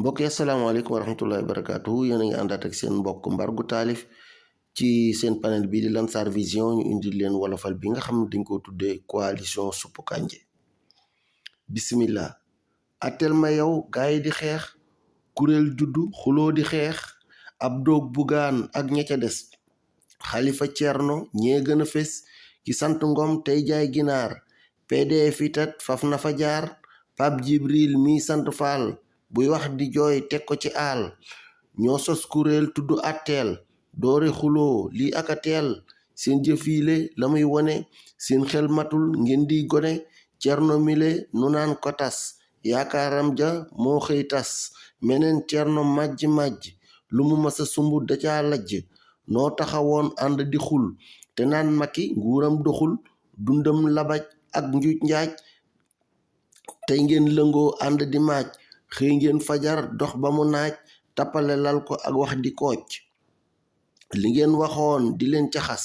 mbokk yi asalaamaaleykum wa rahmatullahi wa barakaatu yéen a ngi àndaat ak seen mbokk Mbargou Taalif ci seen panel bii di Lansar Vision ñu indi leen wolofal bi nga xam ne dañ ko tuddee coalition suppu kànje. bismillah atel ma yow gaay yi di xeex kuréel juddu xuloo di xeex ab doog bugaan ak ña ca des xalifa Cerno ñee gën a fes ci sant Ngom tey jaay ginaar PDF itat faf na fa jaar Pape Jibril mi sant Faal buy wax di jooy teg ko ci aal ñoo sos kuréel tudd atteel doore xuloo lii aka teel seen jëfiile la muy wone seen xel matul ngeen di gone Cerno mile nu naan ko tas yaakaaram ja moo xëy tas meneen Cerno majj lu mu masa sumb da caa lajj noo taxawoon ànd di xul te naan Macky nguuram doxul dundam labaj ak njuuj njaaj tey ngeen lëngoo ànd di maaj xëy ngeen fajar dox ba mu naaj tappale lal ko ak wax di kooc li ngeen waxoon di leen caxas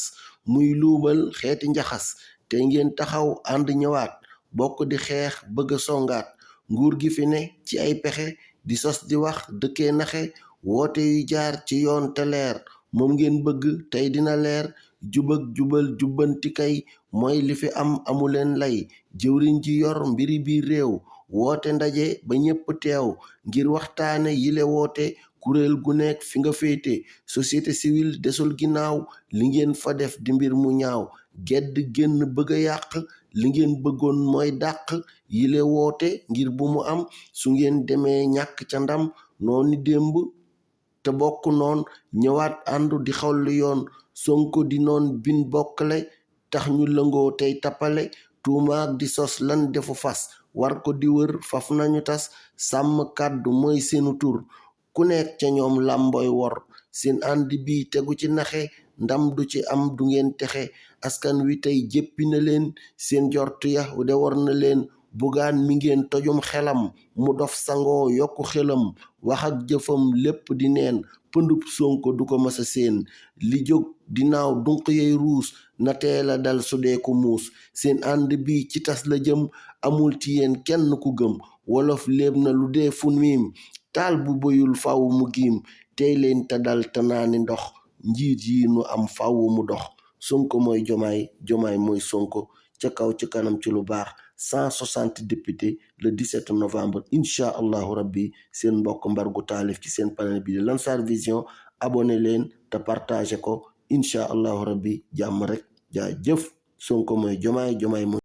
muy luubal xeeti njaxas tey ngeen taxaw ànd ñëwaat bokk di xeex bëgg a songaat nguur gi fi ne ci ay pexe di sos di wax dëkkee naxe woote yu jaar ci yoon te leer moom ngeen bëgg tey dina leer jubak jubal jubbanti kay mooy li fi am amuleen lay jëwriñ ji yor mbiri biir réew woote ndaje ba ñépp teew ngir waxtaane yile woote kuréel gu nekk fi nga féete société civile desul ginnaaw li ngeen fa def di mbir mu ñaaw gedd génn bëgg a yàq li ngeen bëggoon mooy dàq yile woote ngir bu mu am su ngeen demee ñàkk ca ndam noonu démb te bokk noon ñëwaat àndu di xawlu yoon Sonko di noon bin bokkale tax ñu lëngoo tey tappale tuumaak di sos lan defu fas war ko di wër faf nañu tas sàmm kàddu mooy seenu tur ku nekk ca ñoom làmbooy wor seen ànd bi tegu ci naxe ndam du ci am du ngeen texe askan wi tey jéppi na leen seen jortu ya de war na leen bugaan mi ngeen tojum xelam mu dof sangoo yokku xelam wax ak jëfam lépp di neen pëndub Sonko du ko masa seen li jóg dinaaw dunq yey ruus na teela dal su dee ku muus seen ànd bi ci tas la jëm amul ci yéen kenn ku gëm wolof léeb na lu dee fu miim taal bu boyul faw mu giim tey leen te dal te naani ndox njiit yi nu am faw mu dox Sonko mooy jomaay mooy Sonko ca kaw ci kanam ci lu baax 160 députés le 17 novembre incha allahu rabbi seen mbokk Mbargou Taalif ci seen panel bi di Lansar Vision abonné leen te partagé ko incha allahu rabbi jàmm rek jaa jëf Sonko mooy jomaay mooy